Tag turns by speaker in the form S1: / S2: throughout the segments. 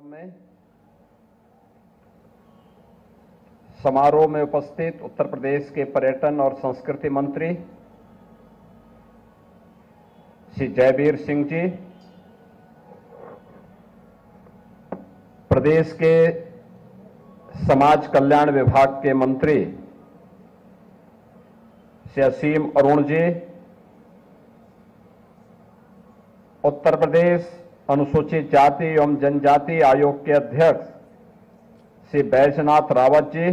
S1: कार्यक्रम में समारोह में उपस्थित उत्तर प्रदेश के पर्यटन और संस्कृति मंत्री श्री जयवीर सिंह जी, प्रदेश के समाज कल्याण विभाग के मंत्री श्री असीम अरुण जी, उत्तर प्रदेश अनुसूचित जाति एवं जनजाति आयोग के अध्यक्ष श्री बैजनाथ रावत जी,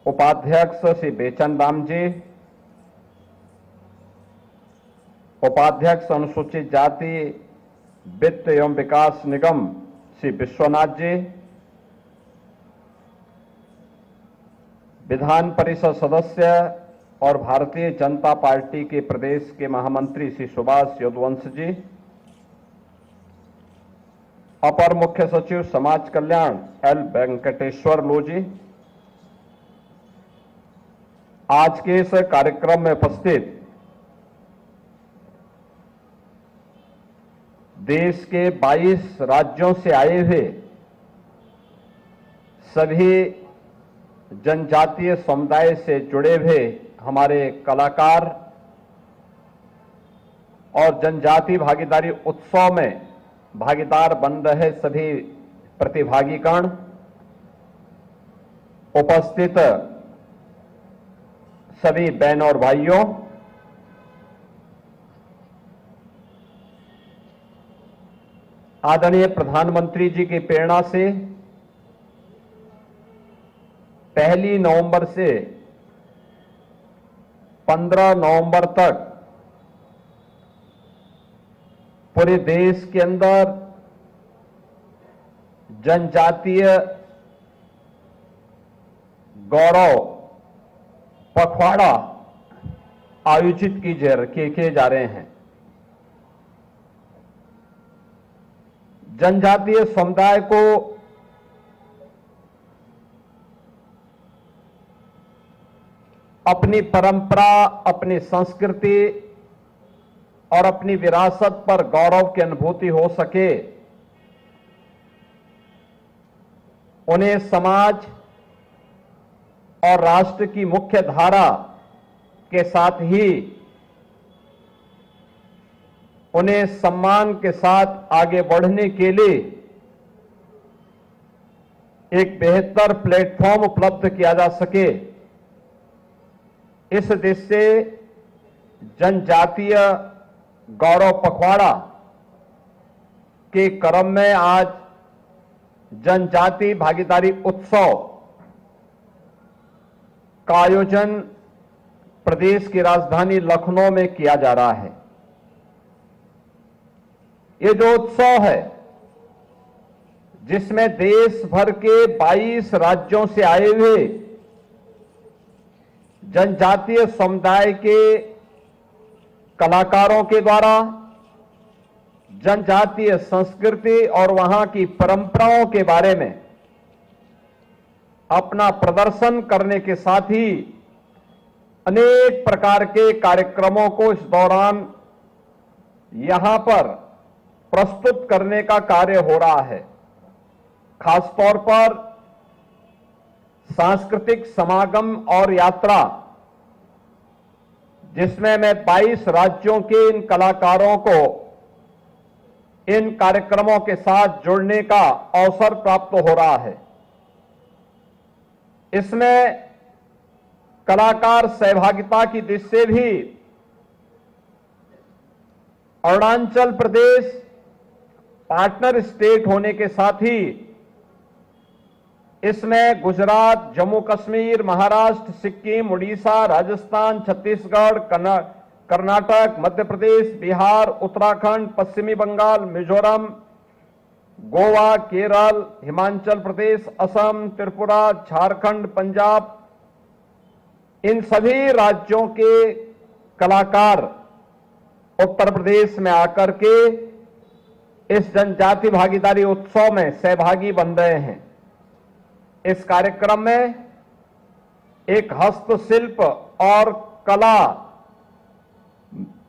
S1: उपाध्यक्ष श्री बेचन राम जी, उपाध्यक्ष अनुसूचित जाति वित्त एवं विकास निगम श्री विश्वनाथ जी, विधान परिषद सदस्य और भारतीय जनता पार्टी के प्रदेश के महामंत्री श्री सुभाष यदुवंश जी, अपर मुख्य सचिव समाज कल्याण एल वेंकटेश्वर लू जी, आज के इस कार्यक्रम में उपस्थित देश के 22 राज्यों से आए हुए सभी जनजातीय समुदाय से जुड़े हुए हमारे कलाकार और जनजाति भागीदारी उत्सव में भागीदार बन रहे सभी प्रतिभागीगण, उपस्थित सभी बहनों और भाइयों, आदरणीय प्रधानमंत्री जी की प्रेरणा से 1 नवंबर से 15 नवंबर तक पूरे देश के अंदर जनजातीय गौरव पखवाड़ा आयोजित किए जा रहे हैं। जनजातीय समुदाय को अपनी परंपरा, अपनी संस्कृति और अपनी विरासत पर गौरव की अनुभूति हो सके, उन्हें समाज और राष्ट्र की मुख्य धारा के साथ ही उन्हें सम्मान के साथ आगे बढ़ने के लिए एक बेहतर प्लेटफॉर्म उपलब्ध किया जा सके, इस दृष्टि से जनजातीय गौरव पखवाड़ा के क्रम में आज जनजाति भागीदारी उत्सव का आयोजन प्रदेश की राजधानी लखनऊ में किया जा रहा है। ये जो उत्सव है, जिसमें देश भर के 22 राज्यों से आए हुए जनजातीय समुदाय के कलाकारों के द्वारा जनजातीय संस्कृति और वहां की परंपराओं के बारे में अपना प्रदर्शन करने के साथ ही अनेक प्रकार के कार्यक्रमों को इस दौरान यहां पर प्रस्तुत करने का कार्य हो रहा है। खासतौर पर सांस्कृतिक समागम और यात्रा, जिसमें मैं 22 राज्यों के इन कलाकारों को इन कार्यक्रमों के साथ जुड़ने का अवसर प्राप्त हो रहा है। इसमें कलाकार सहभागिता की दृष्टि से भी अरुणाचल प्रदेश पार्टनर स्टेट होने के साथ ही इसमें गुजरात, जम्मू कश्मीर, महाराष्ट्र, सिक्किम, उड़ीसा, राजस्थान, छत्तीसगढ़, कर्नाटक, मध्य प्रदेश, बिहार, उत्तराखंड, पश्चिमी बंगाल, मिजोरम, गोवा, केरल, हिमाचल प्रदेश, असम, त्रिपुरा, झारखंड, पंजाब, इन सभी राज्यों के कलाकार उत्तर प्रदेश में आकर के इस जनजाति भागीदारी उत्सव में सहभागी बन रहे हैं। इस कार्यक्रम में एक हस्तशिल्प और कला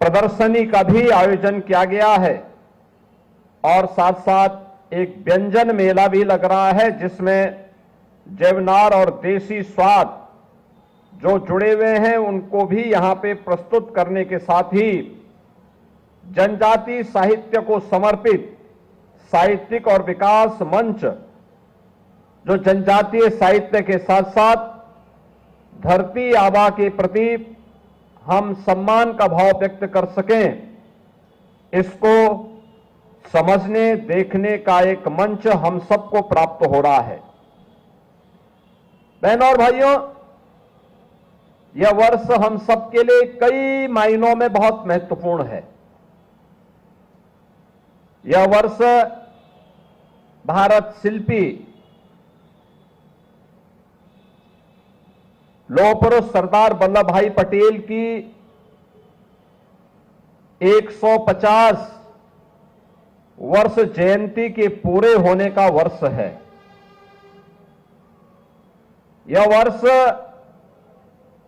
S1: प्रदर्शनी का भी आयोजन किया गया है। और साथ साथ एक व्यंजन मेला भी लग रहा है जिसमें जेवनार और देसी स्वाद जो जुड़े हुए हैं उनको भी यहां पे प्रस्तुत करने के साथ ही जनजातीय साहित्य को समर्पित साहित्यिक और विकास मंच जो जनजातीय साहित्य के साथ साथ धरती आबा के प्रति हम सम्मान का भाव व्यक्त कर सकें, इसको समझने देखने का एक मंच हम सबको प्राप्त हो रहा है। बहनों और भाइयों, यह वर्ष हम सबके लिए कई मायनों में बहुत महत्वपूर्ण है। यह वर्ष भारत शिल्पी लौह पुरुष सरदार वल्लभ भाई पटेल की 150 वर्ष जयंती के पूरे होने का वर्ष है। यह वर्ष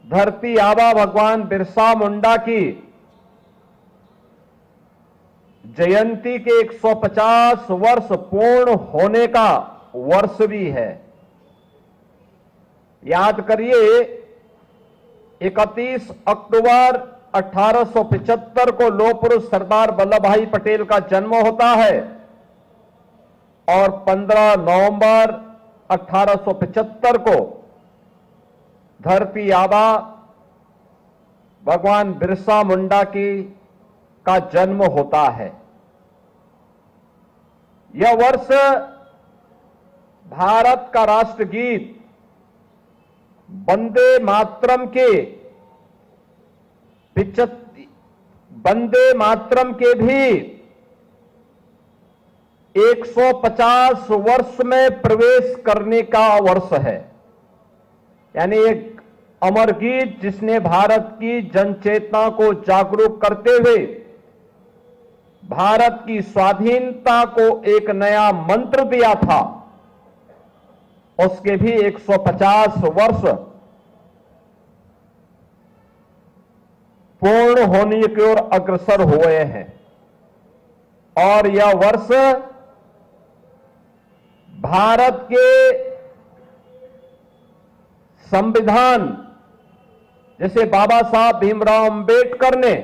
S1: धरती आबा भगवान बिरसा मुंडा की जयंती के 150 वर्ष पूर्ण होने का वर्ष भी है। याद करिए, 31 अक्टूबर 1875 को लौह पुरुष सरदार वल्लभ भाई पटेल का जन्म होता है और 15 नवंबर 1875 को धरती आबा भगवान बिरसा मुंडा का जन्म होता है। यह वर्ष भारत का राष्ट्रगीत वंदे मातरम के भी 150 वर्ष में प्रवेश करने का वर्ष है। यानी एक अमर गीत जिसने भारत की जनचेतना को जागरूक करते हुए भारत की स्वाधीनता को एक नया मंत्र दिया था, उसके भी 150 वर्ष पूर्ण होने की ओर अग्रसर हुए हैं। और यह वर्ष भारत के संविधान, जैसे बाबा साहब भीमराव अंबेडकर ने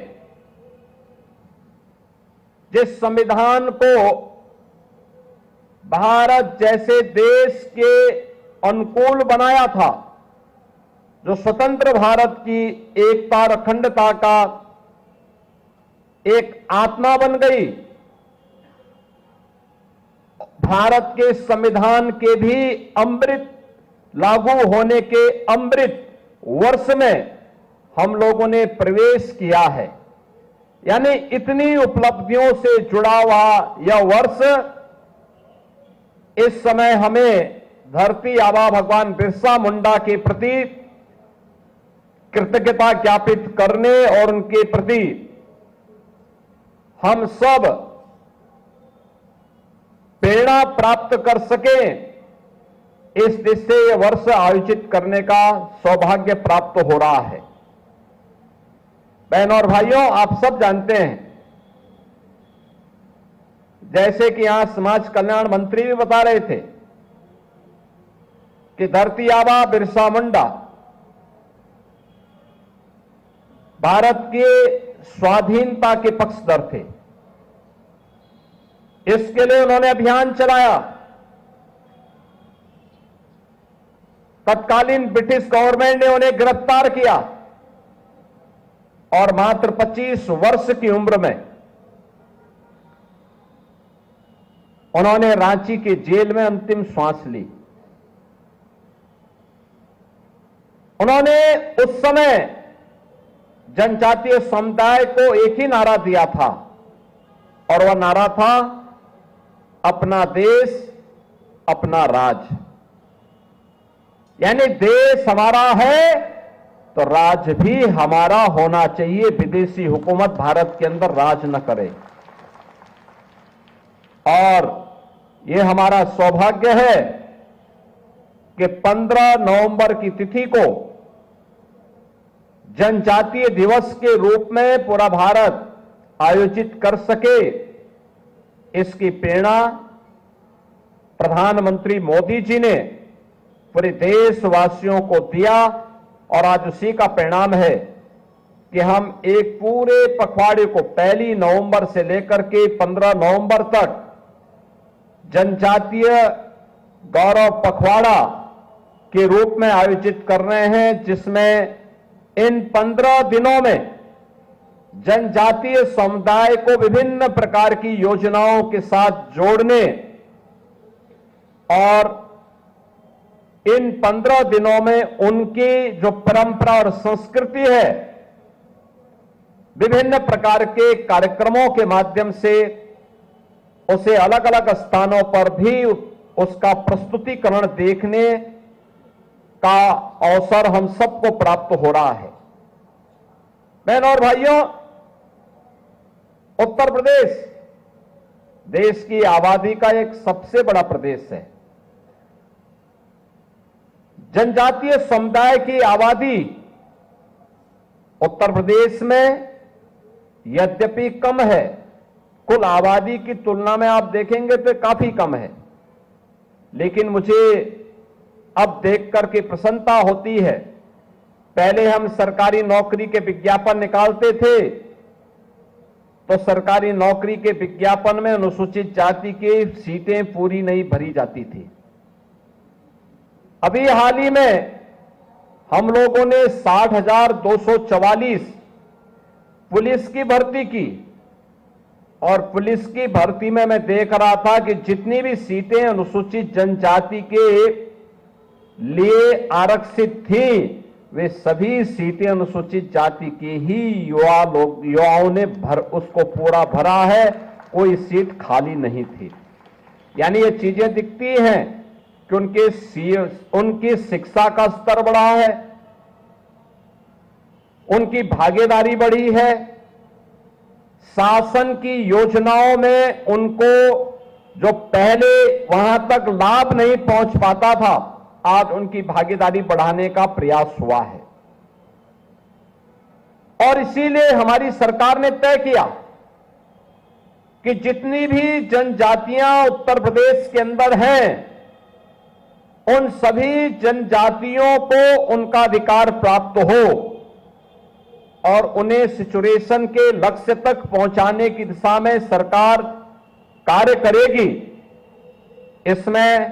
S1: जिस संविधान को भारत जैसे देश के अनुकूल बनाया था, जो स्वतंत्र भारत की एकता और अखंडता का एक आत्मा बन गई, भारत के संविधान के भी अमृत लागू होने के अमृत वर्ष में हम लोगों ने प्रवेश किया है। यानी इतनी उपलब्धियों से जुड़ा हुआ यह वर्ष इस समय हमें धरती आबा भगवान बिरसा मुंडा के प्रति कृतज्ञता ज्ञापित करने और उनके प्रति हम सब प्रेरणा प्राप्त कर सकें, इस दिशा से यह वर्ष आयोजित करने का सौभाग्य प्राप्त हो रहा है। बहनों और भाइयों, आप सब जानते हैं, जैसे कि यहां समाज कल्याण मंत्री भी बता रहे थे कि धरती आबा बिरसा मुंडा भारत के स्वाधीनता के पक्षधर थे। इसके लिए उन्होंने अभियान चलाया। तत्कालीन ब्रिटिश गवर्नमेंट ने उन्हें गिरफ्तार किया और मात्र 25 वर्ष की उम्र में उन्होंने रांची के जेल में अंतिम सांस ली। उन्होंने उस समय जनजातीय समुदाय को एक ही नारा दिया था और वह नारा था, अपना देश अपना राज। यानी देश हमारा है तो राज भी हमारा होना चाहिए, विदेशी हुकूमत भारत के अंदर राज न करे। और यह हमारा सौभाग्य है कि 15 नवंबर की तिथि को जनजातीय दिवस के रूप में पूरा भारत आयोजित कर सके, इसकी प्रेरणा प्रधानमंत्री मोदी जी ने पूरे देशवासियों को दिया और आज उसी का परिणाम है कि हम एक पूरे पखवाड़े को 1 नवंबर से लेकर के 15 नवंबर तक जनजातीय गौरव पखवाड़ा के रूप में आयोजित कर रहे हैं, जिसमें इन 15 दिनों में जनजातीय समुदाय को विभिन्न प्रकार की योजनाओं के साथ जोड़ने और इन 15 दिनों में उनकी जो परंपरा और संस्कृति है, विभिन्न प्रकार के कार्यक्रमों के माध्यम से उसे अलग अलग स्थानों पर भी उसका प्रस्तुतिकरण देखने का अवसर हम सबको प्राप्त हो रहा है। बहनों और भाइयों, उत्तर प्रदेश देश की आबादी का एक सबसे बड़ा प्रदेश है। जनजातीय समुदाय की आबादी उत्तर प्रदेश में यद्यपि कम है, कुल आबादी की तुलना में आप देखेंगे तो काफी कम है, लेकिन मुझे अब देख करके प्रसन्नता होती है। पहले हम सरकारी नौकरी के विज्ञापन निकालते थे तो सरकारी नौकरी के विज्ञापन में अनुसूचित जाति की सीटें पूरी नहीं भरी जाती थी। अभी हाल ही में हम लोगों ने 60,244 पुलिस की भर्ती की और पुलिस की भर्ती में मैं देख रहा था कि जितनी भी सीटें अनुसूचित जनजाति के लिए आरक्षित थी, वे सभी सीटें अनुसूचित जाति के ही युवाओं ने उसको पूरा भरा है, कोई सीट खाली नहीं थी। यानी ये चीजें दिखती हैं कि उनकी शिक्षा का स्तर बढ़ा है, उनकी भागीदारी बढ़ी है, शासन की योजनाओं में उनको जो पहले वहां तक लाभ नहीं पहुंच पाता था, आज उनकी भागीदारी बढ़ाने का प्रयास हुआ है। और इसीलिए हमारी सरकार ने तय किया कि जितनी भी जनजातियां उत्तर प्रदेश के अंदर हैं, उन सभी जनजातियों को उनका अधिकार प्राप्त हो और उन्हें सिचुएशन के लक्ष्य तक पहुंचाने की दिशा में सरकार कार्य करेगी। इसमें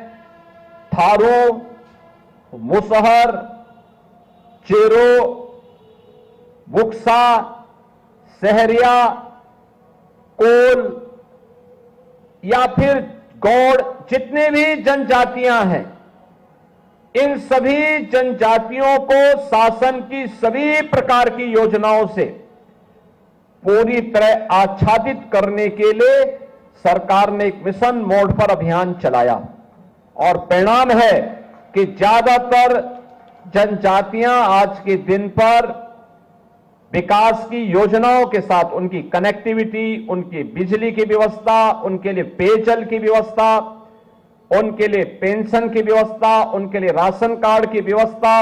S1: थारू, मुसहर, चेरो, बुक्सा, सहरिया, कोल या फिर गौड़, जितने भी जनजातियां हैं, इन सभी जनजातियों को शासन की सभी प्रकार की योजनाओं से पूरी तरह आच्छादित करने के लिए सरकार ने एक मिशन मोड पर अभियान चलाया और परिणाम है कि ज्यादातर जनजातियां आज के दिन पर विकास की योजनाओं के साथ उनकी कनेक्टिविटी, उनकी बिजली की व्यवस्था, उनके लिए पेयजल की व्यवस्था, उनके लिए पेंशन की व्यवस्था, उनके लिए राशन कार्ड की व्यवस्था,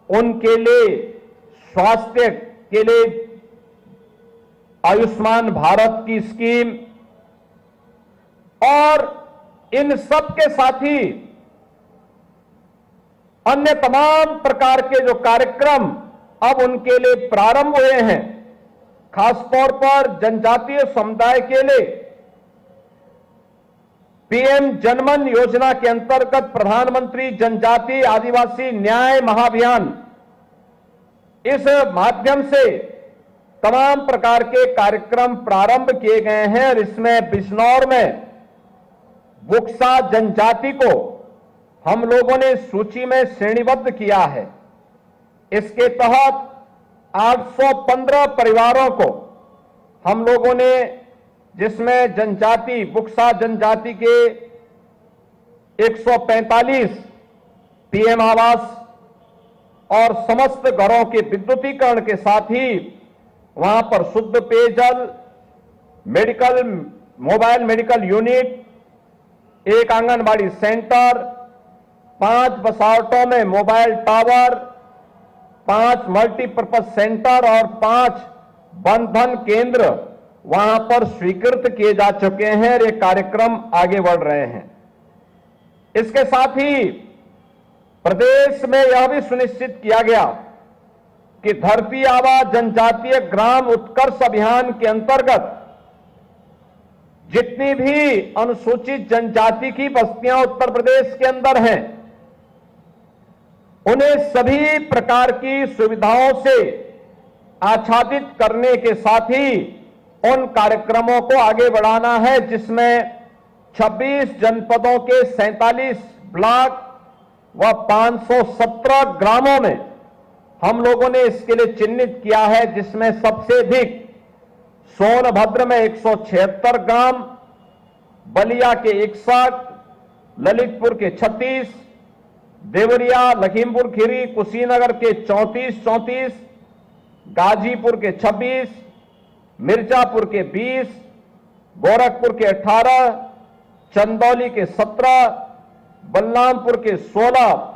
S1: उनके लिए स्वास्थ्य के लिए आयुष्मान भारत की स्कीम और इन सब के साथ ही अन्य तमाम प्रकार के जो कार्यक्रम अब उनके लिए प्रारंभ हुए हैं। खासतौर पर जनजातीय समुदाय के लिए पीएम जनमन योजना के अंतर्गत प्रधानमंत्री जनजातीय आदिवासी न्याय महाअभियान, इस माध्यम से तमाम प्रकार के कार्यक्रम प्रारंभ किए गए हैं और इसमें बिजनौर में बुक्सा जनजाति को हम लोगों ने सूची में श्रेणीबद्ध किया है। इसके तहत 815 परिवारों को हम लोगों ने, जिसमें जनजाति बुक्सा जनजाति के 145 पीएम आवास और समस्त घरों के विद्युतीकरण के साथ ही वहां पर शुद्ध पेयजल, मोबाइल मेडिकल यूनिट, एक आंगनबाड़ी सेंटर, 5 बसावटों में मोबाइल टावर, 5 मल्टीपर्पज सेंटर और 5 बंधन केंद्र वहां पर स्वीकृत किए जा चुके हैं और ये कार्यक्रम आगे बढ़ रहे हैं। इसके साथ ही प्रदेश में यह भी सुनिश्चित किया गया कि धरती आबा जनजातीय ग्राम उत्कर्ष अभियान के अंतर्गत जितनी भी अनुसूचित जनजाति की बस्तियां उत्तर प्रदेश के अंदर हैं, उन्हें सभी प्रकार की सुविधाओं से आच्छादित करने के साथ ही उन कार्यक्रमों को आगे बढ़ाना है, जिसमें 26 जनपदों के 47 ब्लॉक व 517 ग्रामों में हम लोगों ने इसके लिए चिन्हित किया है, जिसमें सबसे अधिक सोनभद्र में 176 ग्राम, बलिया के 61, ललितपुर के 36, देवरिया, लखीमपुर खीरी, कुशीनगर के 34, गाजीपुर के 26, मिर्जापुर के 20, गोरखपुर के 18, चंदौली के 17, बलरामपुर के 16,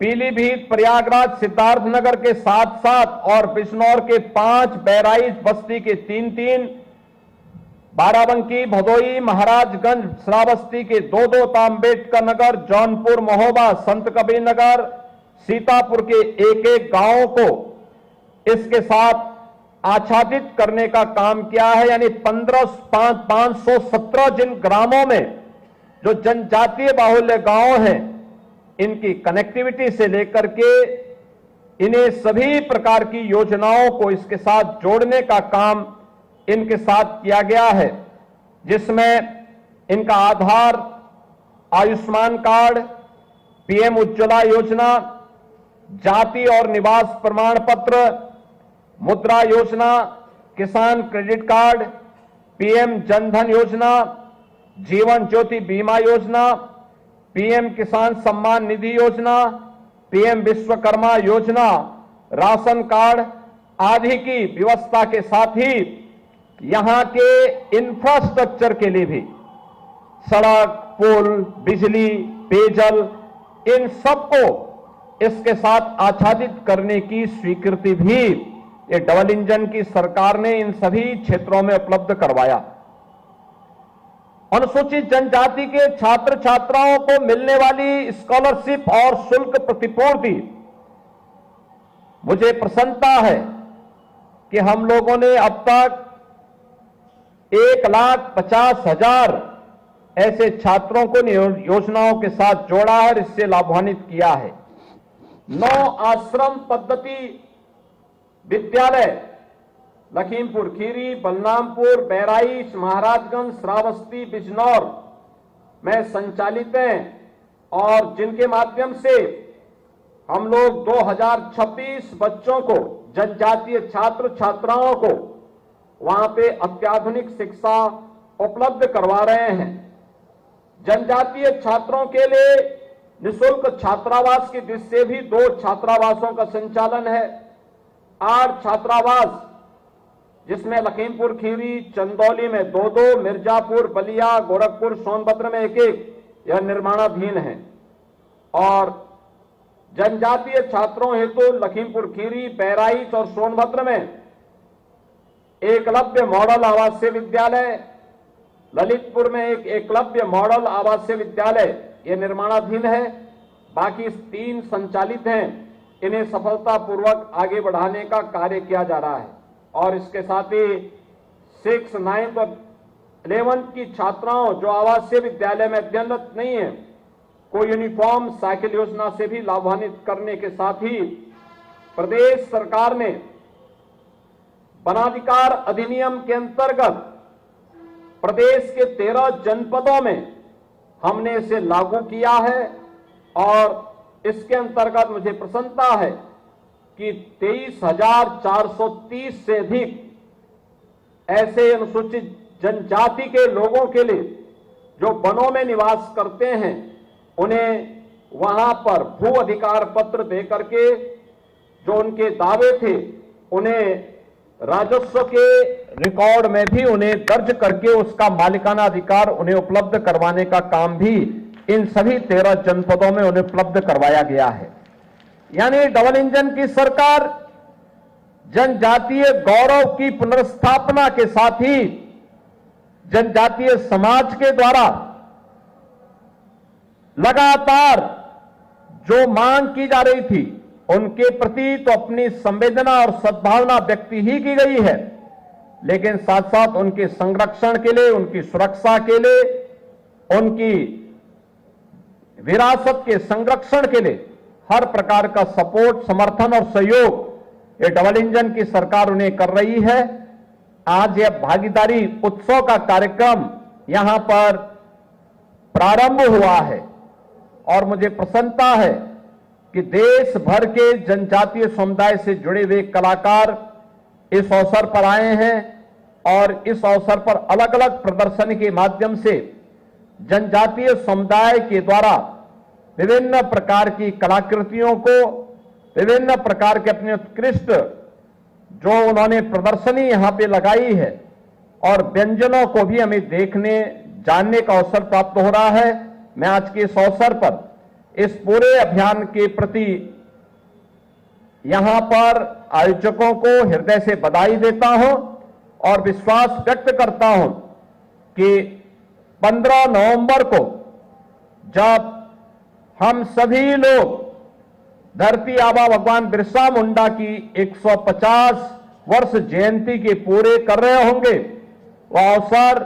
S1: पीलीभीत, प्रयागराज, सिद्धार्थनगर के 7 और बिजनौर के 5, बहराइच बस्ती के 3, बाराबंकी, भदोई, महाराजगंज, श्रावस्ती के 2, अम्बेडकर नगर, जौनपुर, महोबा, संत कबीर नगर, सीतापुर के 1 गांवों को इसके साथ आच्छादित करने का काम किया है। यानी 517 जिन ग्रामों में जो जनजातीय बाहुल्य गांव हैं, इनकी कनेक्टिविटी से लेकर के इन्हें सभी प्रकार की योजनाओं को इसके साथ जोड़ने का काम इनके साथ किया गया है, जिसमें इनका आधार, आयुष्मान कार्ड, पीएम उज्ज्वला योजना, जाति और निवास प्रमाण पत्र, मुद्रा योजना, किसान क्रेडिट कार्ड, पीएम जनधन योजना, जीवन ज्योति बीमा योजना, पीएम किसान सम्मान निधि योजना, पीएम विश्वकर्मा योजना, राशन कार्ड आदि की व्यवस्था के साथ ही यहां के इंफ्रास्ट्रक्चर के लिए भी सड़क, पुल, बिजली, पेयजल, इन सबको इसके साथ आच्छादित करने की स्वीकृति भी ये डबल इंजन की सरकार ने इन सभी क्षेत्रों में उपलब्ध करवाया। अनुसूचित जनजाति के छात्र छात्राओं को मिलने वाली स्कॉलरशिप और शुल्क प्रतिपूर्ति, मुझे प्रसन्नता है कि हम लोगों ने अब तक 1,50,000 ऐसे छात्रों को योजनाओं के साथ जोड़ा है और इससे लाभान्वित किया है। 9 आश्रम पद्धति विद्यालय लखीमपुर खीरी, बलरामपुर, बहराइच, महाराजगंज, श्रावस्ती, बिजनौर में संचालित हैं और जिनके माध्यम से हम लोग 2026 बच्चों को, जनजातीय छात्र छात्राओं को वहां पे अत्याधुनिक शिक्षा उपलब्ध करवा रहे हैं। जनजातीय छात्रों के लिए निःशुल्क छात्रावास की दृष्टि से भी 2 छात्रावासों का संचालन है। 8 छात्रावास, जिसमें लखीमपुर खीरी, चंदौली में 2, मिर्जापुर, बलिया, गोरखपुर, सोनभद्र में 1, यह निर्माणाधीन है। और जनजातीय छात्रों हेतु लखीमपुर खीरी, बहराइच और सोनभद्र में एकलव्य मॉडल आवासीय विद्यालय, ललितपुर में एक एकलव्य मॉडल आवासीय विद्यालय, यह निर्माणाधीन है। बाकी 3 संचालित हैं, इन्हें सफलतापूर्वक आगे बढ़ाने का कार्य किया जा रहा है। और इसके साथ ही 6, 9 और 11 की छात्राओं जो आवासीय विद्यालय में अध्ययनरत नहीं है, को यूनिफॉर्म साइकिल योजना से भी लाभान्वित करने के साथ ही प्रदेश सरकार ने वनाधिकार अधिनियम के अंतर्गत प्रदेश के 13 जनपदों में हमने इसे लागू किया है। और इसके अंतर्गत मुझे प्रसन्नता है कि 23,430 से अधिक ऐसे अनुसूचित जनजाति के लोगों के लिए जो वनों में निवास करते हैं, उन्हें वहां पर भू अधिकार पत्र देकर के जो उनके दावे थे, उन्हें राजस्व के रिकॉर्ड में भी उन्हें दर्ज करके उसका मालिकाना अधिकार उन्हें उपलब्ध करवाने का काम भी इन सभी 13 जनपदों में उन्हें उपलब्ध करवाया गया है। यानी डबल इंजन की सरकार जनजातीय गौरव की पुनर्स्थापना के साथ ही जनजातीय समाज के द्वारा लगातार जो मांग की जा रही थी उनके प्रति तो अपनी संवेदना और सद्भावना व्यक्त ही की गई है, लेकिन साथ साथ उनके संरक्षण के लिए, उनकी सुरक्षा के लिए, उनकी विरासत के संरक्षण के लिए हर प्रकार का सपोर्ट, समर्थन और सहयोग ये डबल इंजन की सरकार उन्हें कर रही है। आज यह भागीदारी उत्सव का कार्यक्रम यहां पर प्रारंभ हुआ है और मुझे प्रसन्नता है कि देश भर के जनजातीय समुदाय से जुड़े हुए कलाकार इस अवसर पर आए हैं और इस अवसर पर अलग अलग प्रदर्शनी के माध्यम से जनजातीय समुदाय के द्वारा विभिन्न प्रकार की कलाकृतियों को, विभिन्न प्रकार के अपने उत्कृष्ट जो उन्होंने प्रदर्शनी यहां पे लगाई है और व्यंजनों को भी हमें देखने, जानने का अवसर प्राप्त हो रहा है। मैं आज के इस अवसर पर इस पूरे अभियान के प्रति यहां पर आयोजकों को हृदय से बधाई देता हूं और विश्वास व्यक्त करता हूं कि 15 नवंबर को जब हम सभी लोग धरती आबा भगवान बिरसा मुंडा की 150 वर्ष जयंती के पूरे कर रहे होंगे, वह अवसर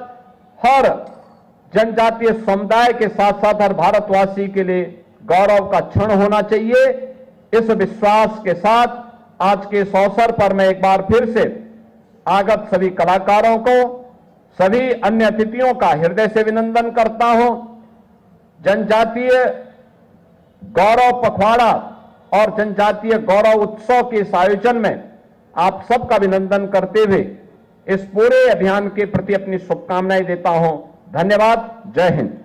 S1: हर जनजातीय समुदाय के साथ साथ हर भारतवासी के लिए गौरव का क्षण होना चाहिए। इस विश्वास के साथ आज के इस अवसर पर मैं एक बार फिर से आगत सभी कलाकारों को, सभी अन्य अतिथियों का हृदय से अभिनंदन करता हूं। जनजातीय गौरव पखवाड़ा और जनजातीय गौरव उत्सव के इस आयोजन में आप सबका अभिनंदन करते हुए इस पूरे अभियान के प्रति अपनी शुभकामनाएं देता हूं। धन्यवाद। जय हिंद।